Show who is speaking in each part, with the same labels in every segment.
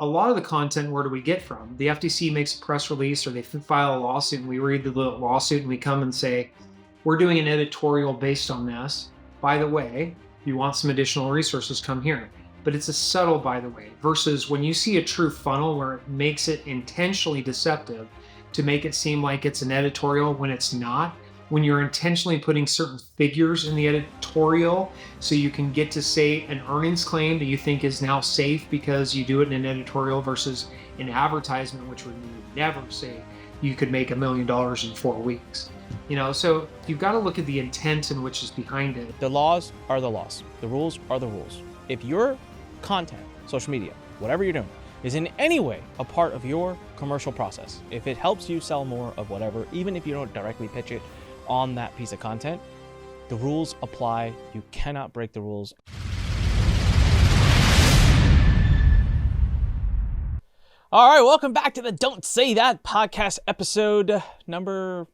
Speaker 1: a lot of the content, where do we get from? The FTC makes a press release or they file a lawsuit and we read the lawsuit and we come and say, we're doing an editorial based on this. By the way, if you want some additional resources, come here. But it's a subtle by the way, versus when you see a true funnel where it makes it intentionally deceptive to make it seem like it's an editorial when it's not, when you're intentionally putting certain figures in the editorial so you can get to say an earnings claim that you think is now safe because you do it in an editorial versus an advertisement, which would never say you could make $1 million in 4 weeks. So you've got to look at the intent in which is behind it.
Speaker 2: The laws are the laws. The rules are the rules. If your content, social media, whatever you're doing, is in any way a part of your commercial process, if it helps you sell more of whatever, even if you don't directly pitch it on that piece of content, the rules apply. You cannot break the rules. All right, welcome back to the Don't Say That podcast, episode number,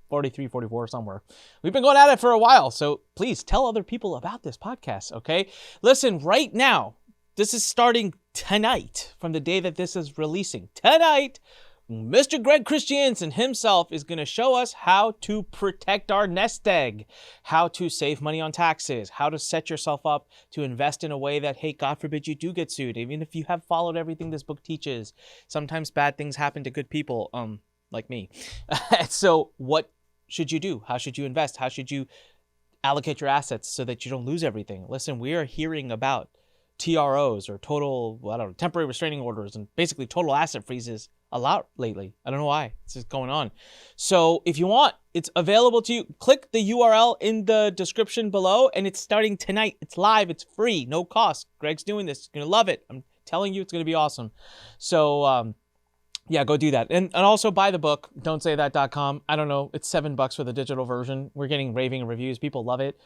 Speaker 2: 43, 44, somewhere. We've been going at it for a while, so please tell other people about this podcast, okay? Listen, right now, this is starting tonight, from the day that this is releasing. Tonight, Mr. Greg Christiansen himself is going to show us how to protect our nest egg, how to save money on taxes, how to set yourself up to invest in a way that, hey, God forbid you do get sued. Even if you have followed everything this book teaches, sometimes bad things happen to good people, like me. So what should you do? How should you invest? How should you allocate your assets so that you don't lose everything? Listen, we are hearing about TROs or temporary restraining orders and basically total asset freezes a lot lately. I don't know why. It's just going on. So if you want, it's available to you. Click the URL in the description below and it's starting tonight. It's live. It's free. No cost. Greg's doing this. You're going to love it. I'm telling you, it's going to be awesome. So, yeah, go do that. And also buy the book, don'tsaythat.com. I don't know. It's $7 for the digital version. We're getting raving reviews. People love it.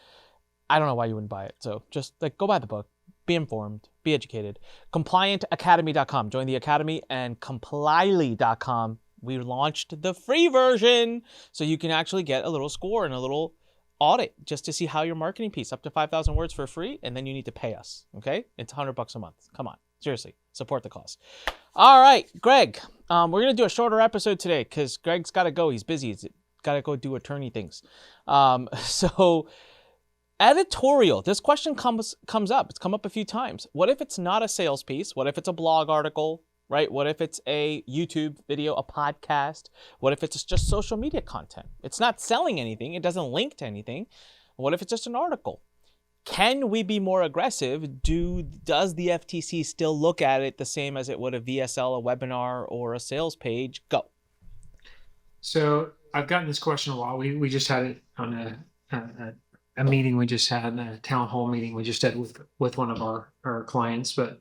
Speaker 2: I don't know why you wouldn't buy it. So just go buy the book. Be informed, be educated. CompliantAcademy.com. Join the academy, and Complyly.com. We launched the free version so you can actually get a little score and a little audit just to see how your marketing piece, up to 5,000 words for free, and then you need to pay us, okay? It's $100 a month. Come on, seriously, support the cause. All right, Greg, we're going to do a shorter episode today because Greg's got to go. He's busy. He's got to go do attorney things. Editorial. This question comes up. It's come up a few times. What if it's not a sales piece? What if it's a blog article, right? What if it's a YouTube video, a podcast? What if it's just social media content? It's not selling anything. It doesn't link to anything. What if it's just an article? Can we be more aggressive? Does the FTC still look at it the same as it would a VSL, a webinar, or a sales page? Go.
Speaker 1: So I've gotten this question a lot. We just had it on a meeting we just had, a town hall meeting we just had with one of our clients. But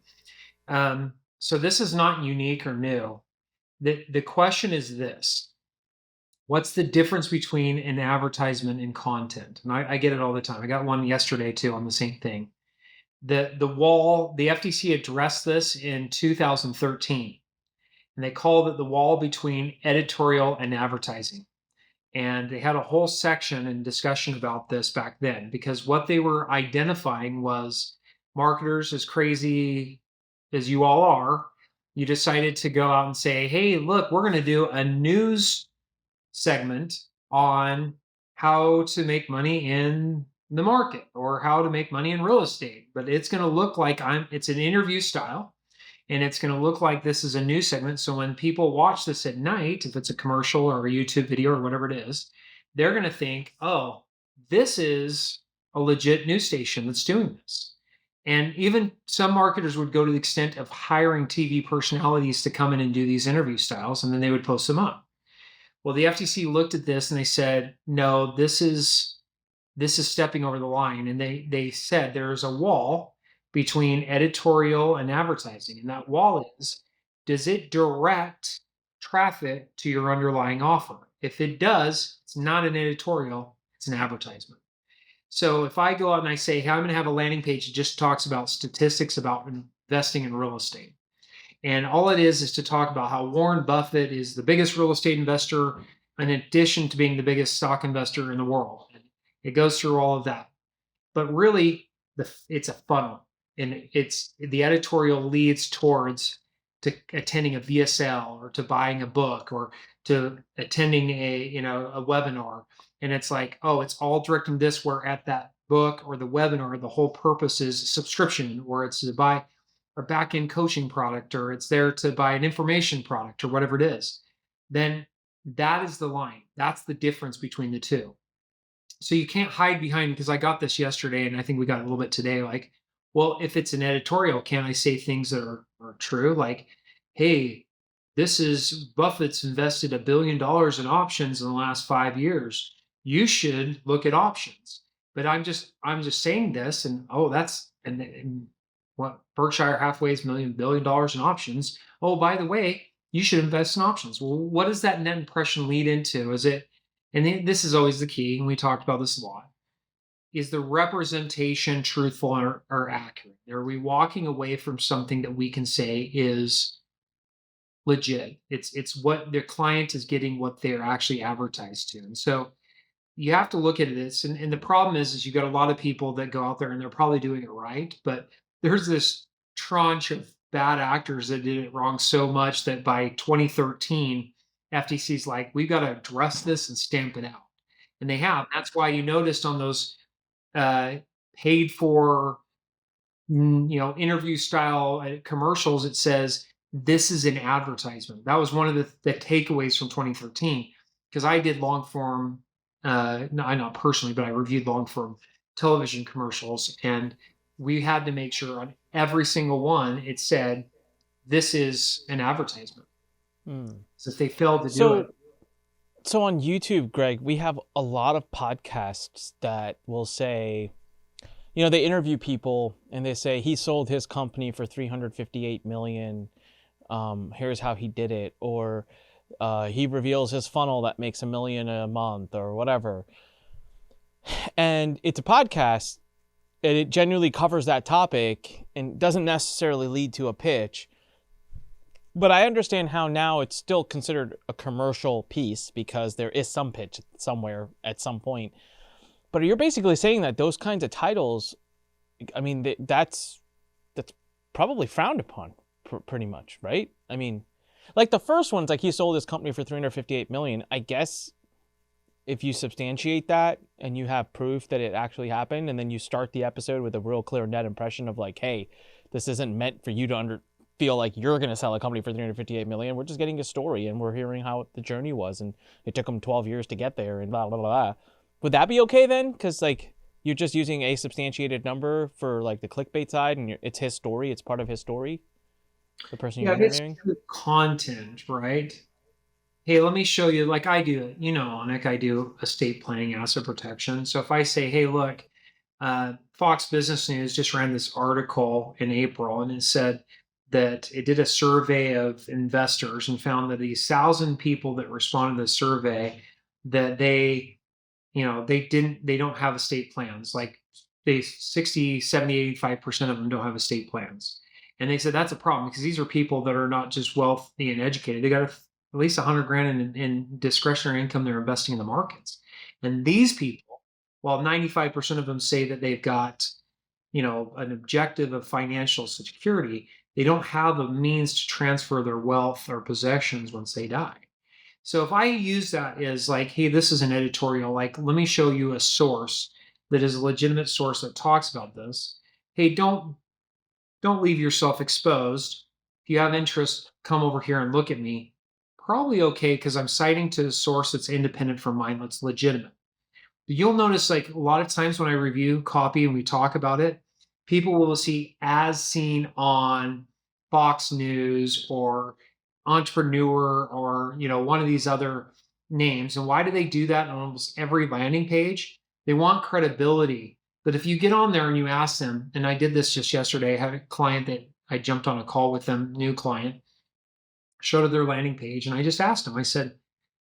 Speaker 1: so this is not unique or new. The question is this: what's the difference between an advertisement and content? And I get it all the time. I got one yesterday too on the same thing. The FTC addressed this in 2013, and they called it the wall between editorial and advertising. And they had a whole section and discussion about this back then, because what they were identifying was, marketers, as crazy as you all are, you decided to go out and say, hey, look, we're going to do a news segment on how to make money in the market or how to make money in real estate. But it's going to look like it's an interview style. And it's going to look like this is a news segment. So when people watch this at night, if it's a commercial or a YouTube video or whatever it is, they're going to think, oh, this is a legit news station that's doing this. And even some marketers would go to the extent of hiring TV personalities to come in and do these interview styles, and then they would post them up. Well, the FTC looked at this and they said, no, this is stepping over the line. And they said there's a wall between editorial and advertising. And that wall is, does it direct traffic to your underlying offer? If it does, it's not an editorial, it's an advertisement. So if I go out and I say, hey, I'm going to have a landing page that just talks about statistics about investing in real estate. And all it is to talk about how Warren Buffett is the biggest real estate investor in addition to being the biggest stock investor in the world. And it goes through all of that. But really, it's a funnel. And the editorial leads towards to attending a VSL or to buying a book or to attending a webinar. And it's like, oh, it's all directing this, where at that book or the webinar, the whole purpose is subscription, or it's to buy a back-end coaching product, or it's there to buy an information product or whatever it is. Then that is the line. That's the difference between the two. So you can't hide behind, because I got this yesterday and I think we got a little bit today, like, well, if it's an editorial, can I say things that are true? Like, hey, this is Buffett's invested $1 billion in options in the last 5 years. You should look at options. But I'm just saying this, and oh, that's and what Berkshire Hathaway's $1 billion in options. Oh, by the way, you should invest in options. Well, what does that net impression lead into? Is it, and this is always the key, and we talked about this a lot, is the representation truthful or accurate? Are we walking away from something that we can say is legit? It's what their client is getting, what they're actually advertised to. And so you have to look at this. And the problem is you got a lot of people that go out there and they're probably doing it right, but there's this tranche of bad actors that did it wrong so much that by 2013, FTC's like, we've got to address this and stamp it out. And they have. That's why you noticed on those paid for, interview style commercials, it says, this is an advertisement. That was one of the takeaways from 2013, because I did long form, not personally, but I reviewed long form television commercials, and we had to make sure on every single one it said, this is an advertisement. So if they failed to do it.
Speaker 2: So on YouTube, Greg, we have a lot of podcasts that will say, they interview people and they say he sold his company for $358 million. Here's how he did it. Or he reveals his funnel that makes $1 million a month or whatever. And it's a podcast and it genuinely covers that topic and doesn't necessarily lead to a pitch. But I understand how now it's still considered a commercial piece because there is some pitch somewhere at some point. But you're basically saying that those kinds of titles, I mean, that's probably frowned upon pretty much, right? I mean, like the first one's like he sold his company for $358 million. I guess if you substantiate that and you have proof that it actually happened, and then you start the episode with a real clear net impression of like, hey, this isn't meant for you to feel like you're going to sell a company for $358 million. We're just getting a story and we're hearing how the journey was, and it took them 12 years to get there and blah, blah, blah, blah. Would that be okay then? Because like you're just using a substantiated number for like the clickbait side, and it's his story. It's part of his story. The person you're interviewing.
Speaker 1: It's content, right? Hey, let me show you, like I do, Onik, I do estate planning, asset protection. So if I say, hey, look, Fox Business News just ran this article in April, and it said that it did a survey of investors and found that these 1,000 people that responded to the survey, that they don't have estate plans. Like 60, 70, 85% of them don't have estate plans. And they said that's a problem, because these are people that are not just wealthy and educated. They got at least 100 grand in discretionary income they're investing in the markets. And these people, while 95% of them say that they've got, an objective of financial security, they don't have a means to transfer their wealth or possessions once they die. So if I use that as like, hey, this is an editorial, like, let me show you a source that is a legitimate source that talks about this. Hey, don't leave yourself exposed. If you have interest, come over here and look at me. Probably okay, because I'm citing to a source that's independent from mine, that's legitimate. But you'll notice, like, a lot of times when I review copy and we talk about it, people will see as seen on Fox News or Entrepreneur or, one of these other names. And why do they do that on almost every landing page? They want credibility. But if you get on there and you ask them, and I did this just yesterday, I had a client that I jumped on a call with them, new client, showed her their landing page, and I just asked them, I said,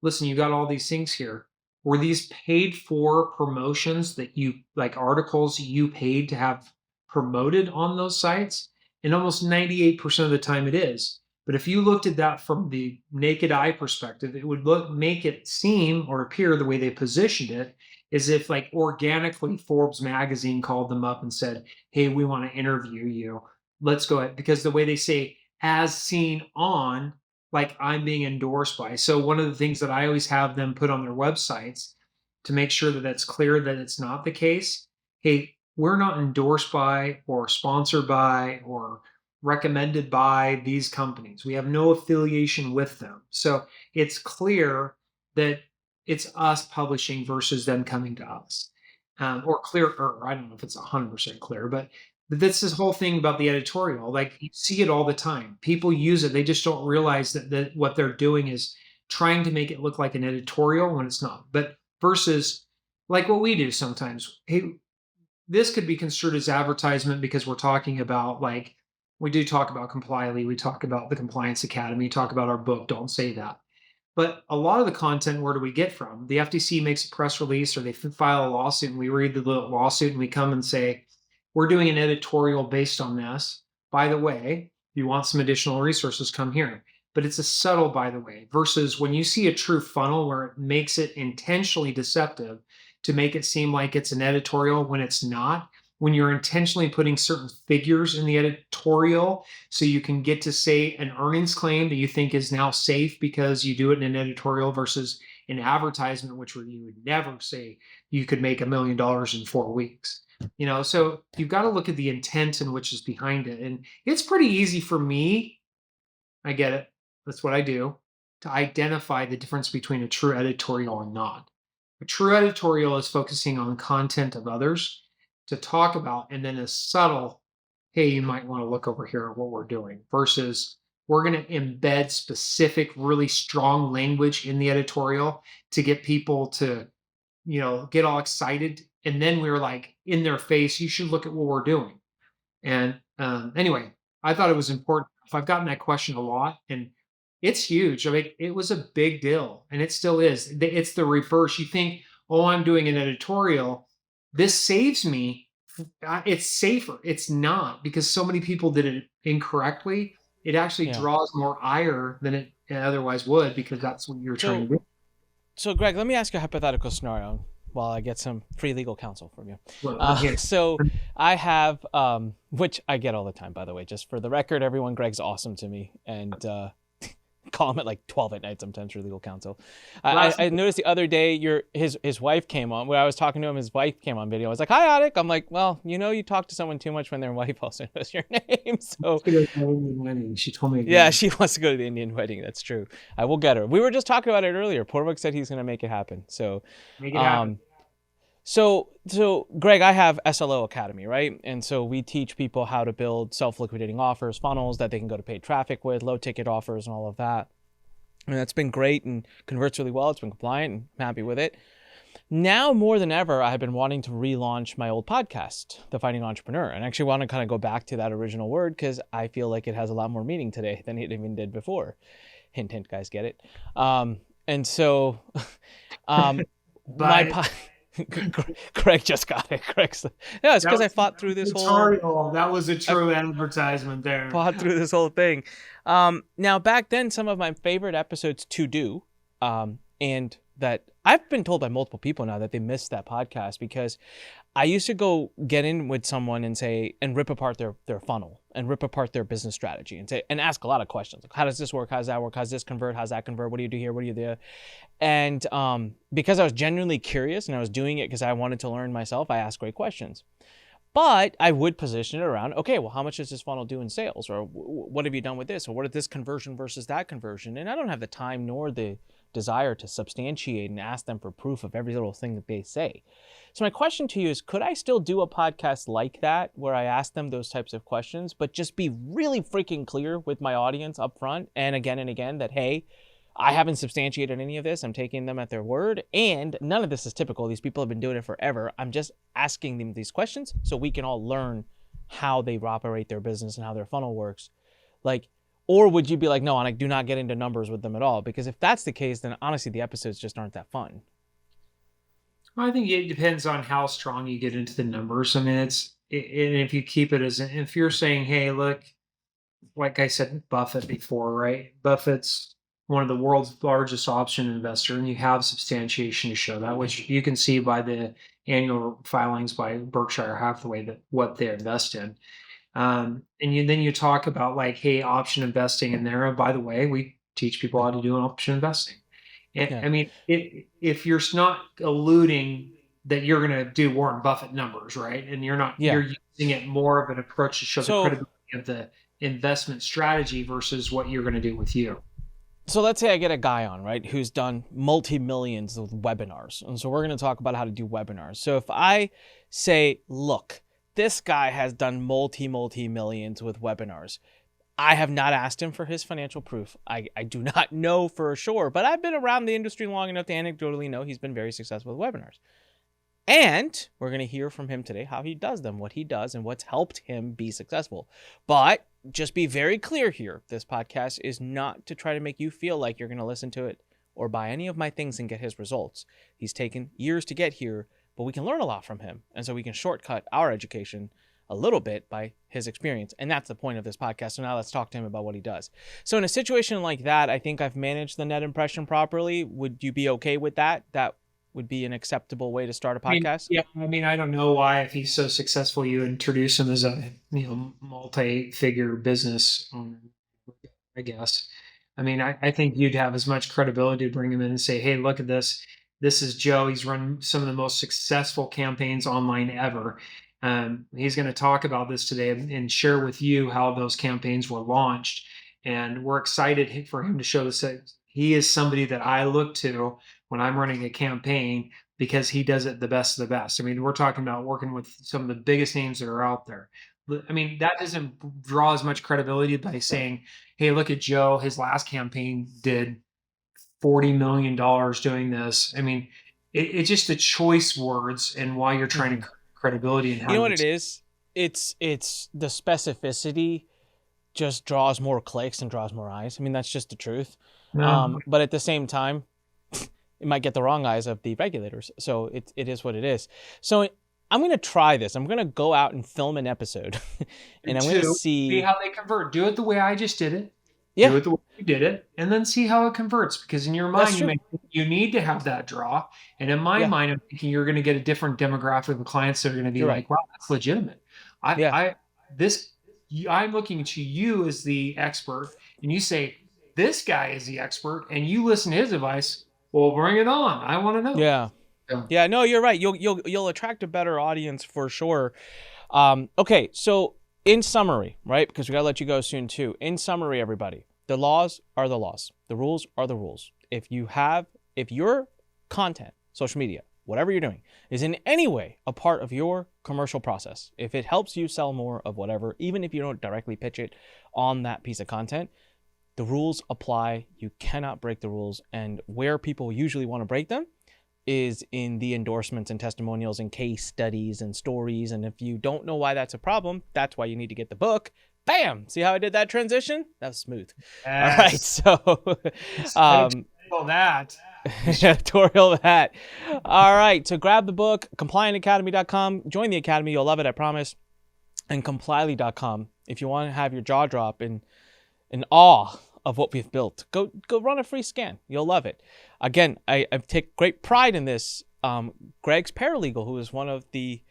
Speaker 1: listen, you got all these things here. Were these paid for promotions that you, like articles you paid to have promoted on those sites? And almost 98% of the time it is. But if you looked at that from the naked eye perspective, it would make it seem or appear, the way they positioned it, as if like organically Forbes magazine called them up and said, hey, we want to interview you. Let's go ahead. Because the way they say as seen on, like I'm being endorsed by. So one of the things that I always have them put on their websites to make sure that that's clear that it's not the case. Hey, we're not endorsed by or sponsored by or recommended by these companies. We have no affiliation with them. So it's clear that it's us publishing versus them coming to us. Or clearer. I don't know if it's 100% clear, but that's this whole thing about the editorial. Like you see it all the time. People use it. They just don't realize that what they're doing is trying to make it look like an editorial when it's not. But versus like what we do sometimes. Hey, this could be construed as advertisement because we're talking about like we do talk about Complyly, we talk about the Compliance Academy, talk about our book, Don't Say That. But a lot of the content, where do we get from? The FTC makes a press release or they file a lawsuit and we read the lawsuit and we come and say, we're doing an editorial based on this. By the way, if you want some additional resources, come here. But it's a subtle, by the way, versus when you see a true funnel where it makes it intentionally deceptive to make it seem like it's an editorial when it's not, when you're intentionally putting certain figures in the editorial so you can get to say an earnings claim that you think is now safe because you do it in an editorial versus an advertisement, which you would never say you could make $1 million in 4 weeks. So you've got to look at the intent in which is behind it. And it's pretty easy for me. I get it. That's what I do, to identify the difference between a true editorial and not. A true editorial is focusing on content of others to talk about, and then a subtle, hey, you might want to look over here at what we're doing, versus we're going to embed specific, really strong language in the editorial to get people to, get all excited. And then we're like in their face, you should look at what we're doing. And anyway, I thought it was important. I've gotten that question a lot, and it's huge. I mean, it was a big deal, and it still is. It's the reverse. You think, oh, I'm doing an editorial. This saves me. It's safer. It's not, because so many people did it incorrectly. It actually draws more ire than it otherwise would, because that's what you're trying to do.
Speaker 2: So, Greg, let me ask you a hypothetical scenario while I get some free legal counsel from you.
Speaker 1: Well,
Speaker 2: So I have, which I get all the time, by the way, just for the record, everyone, Greg's awesome to me. And call him at like 12 at night sometimes for legal counsel. I noticed the other day his wife came on. When I was talking to him, his wife came on video. I was like, hi, Attic. I'm like, well, you talk to someone too much when their wife also knows your name. So
Speaker 1: she told me.
Speaker 2: Yeah, she wants to go to the Indian wedding. That's true. I will get her. We were just talking about it earlier. Portwick said he's going to make it happen. So,
Speaker 1: make it happen.
Speaker 2: So Greg, I have SLO Academy, right? And so we teach people how to build self-liquidating offers, funnels that they can go to paid traffic with, low ticket offers and all of that. And that's been great and converts really well. It's been compliant and I'm happy with it. Now more than ever, I have been wanting to relaunch my old podcast, The Fighting Entrepreneur. And I actually want to kind of go back to that original word because I feel like it has a lot more meaning today than it even did before. Hint, hint, guys, get it? And so Craig just got it. It's because I fought through this whole.
Speaker 1: That was a true advertisement there.
Speaker 2: Fought through this whole thing. Now, back then, some of my favorite episodes to do, and that I've been told by multiple people now that they missed that podcast, because I used to go get in with someone and rip apart their funnel and rip apart their business strategy and ask a lot of questions. Like, how does this work? How does that work? How does this convert? How does that convert? What do you do here? What do you do there? And because I was genuinely curious and I was doing it because I wanted to learn myself, I asked great questions. But I would position it around, okay, well, how much does this funnel do in sales? Or what have you done with this? Or what is this conversion versus that conversion? And I don't have the time nor the desire to substantiate and ask them for proof of every little thing that they say. So my question to you is, could I still do a podcast like that where I ask them those types of questions, but just be really freaking clear with my audience up front and again that, hey, I haven't substantiated any of this. I'm taking them at their word. And none of this is typical. These people have been doing it forever. I'm just asking them these questions so we can all learn how they operate their business and how their funnel works. Or would you be like, no, I do not get into numbers with them at all? Because if that's the case, then honestly, the episodes just aren't that fun.
Speaker 1: Well, I think it depends on how strong you get into the numbers. I mean, and if you keep it if you're saying, hey, look, like I said, Buffett before, right? Buffett's one of the world's largest option investor, and you have substantiation to show that, which you can see by the annual filings by Berkshire Hathaway, that what they invest in. Then you talk about like, hey, option investing in there. Oh, by the way, we teach people how to do an option investing.
Speaker 2: Yeah.
Speaker 1: I mean, if you're not alluding that you're going to do Warren Buffett numbers, right? And you're
Speaker 2: Yeah.
Speaker 1: using it more of an approach to show the
Speaker 2: So
Speaker 1: credibility of the investment strategy versus what you're going to do with you.
Speaker 2: So let's say I get a guy on, right, who's done multi-millions with webinars. And so we're going to talk about how to do webinars. So if I say, look, this guy has done multi-millions with webinars. I have not asked him for his financial proof. I do not know for sure, but I've been around the industry long enough to anecdotally know he's been very successful with webinars. And we're going to hear from him today how he does them, what he does, and what's helped him be successful. But just be very clear here. This podcast is not to try to make you feel like you're going to listen to it or buy any of my things and get his results. He's taken years to get here, but we can learn a lot from him. And so we can shortcut our education a little bit by his experience. And that's the point of this podcast. So now let's talk to him about what he does. So in a situation like that, I think I've managed the net impression properly. Would you be okay with that? That would be an acceptable way to start a podcast?
Speaker 1: I mean, I don't know why, if he's so successful, you introduce him as a multi-figure business owner, I guess. I mean, I think you'd have as much credibility to bring him in and say, hey, look at this. This is Joe. He's run some of the most successful campaigns online ever. He's going to talk about this today and share with you how those campaigns were launched. And we're excited for him to show this. He is somebody that I look to when I'm running a campaign because he does it the best of the best. I mean, we're talking about working with some of the biggest names that are out there. I mean, that doesn't draw as much credibility by saying, hey, look at Joe. His last campaign did $40 million doing this. I mean, it's just the choice words and why you're trying to credibility. And
Speaker 2: you know what it is? It's the specificity just draws more clicks and draws more eyes. I mean, that's just the truth. But at the same time, it might get the wrong eyes of the regulators. So it is what it is. So I'm going to try this. I'm going to go out and film an episode and I'm going to see
Speaker 1: how they convert. Do it the way I just did it.
Speaker 2: Yeah.
Speaker 1: Do it the way you did it, and then see how it converts. Because in your mind, you need to have that draw. And in my mind, I'm thinking you're going to get a different demographic of clients that are going to be like, wow, that's legitimate. I'm looking to you as the expert, and you say, this guy is the expert, and you listen to his advice. Well, bring it on. I want to know.
Speaker 2: Yeah. No, you're right. You'll attract a better audience for sure. Okay, so in summary, right? Because we gotta let you go soon too. In summary, everybody, the laws are the laws. The rules are the rules. If your content, social media, whatever you're doing, is in any way a part of your commercial process, if it helps you sell more of whatever, even if you don't directly pitch it on that piece of content, the rules apply. You cannot break the rules. And where people usually want to break them is in the endorsements and testimonials and case studies and stories. And if you don't know why that's a problem, that's why you need to get the book. Bam! See how I did that transition? That was smooth. Yes. All right, so editorial that. All right, so grab the book, compliantacademy.com. Join the academy. You'll love it, I promise. And complyly.com. If you want to have your jaw drop in awe of what we've built, go run a free scan. You'll love it. Again, I take great pride in this. Greg's paralegal, who is one of the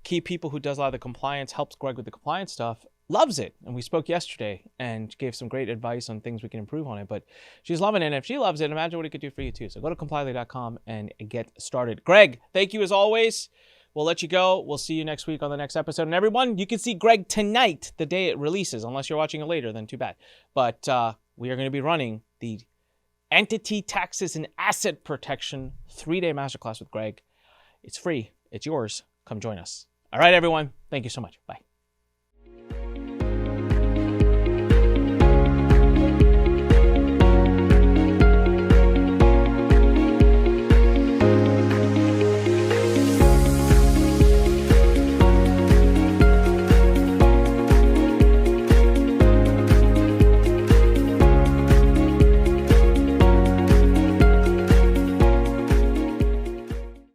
Speaker 2: key people who does a lot of the compliance, helps Greg with the compliance stuff, loves it. And we spoke yesterday and gave some great advice on things we can improve on it. But she's loving it. And if she loves it, imagine what it could do for you too. So go to complyly.com and get started. Greg, thank you as always. We'll let you go. We'll see you next week on the next episode. And everyone, you can see Greg tonight, the day it releases, unless you're watching it later, then too bad. But we are going to be running the Entity Taxes and Asset Protection 3-day masterclass with Greg. It's free. It's yours. Come join us. All right, everyone. Thank you so much. Bye.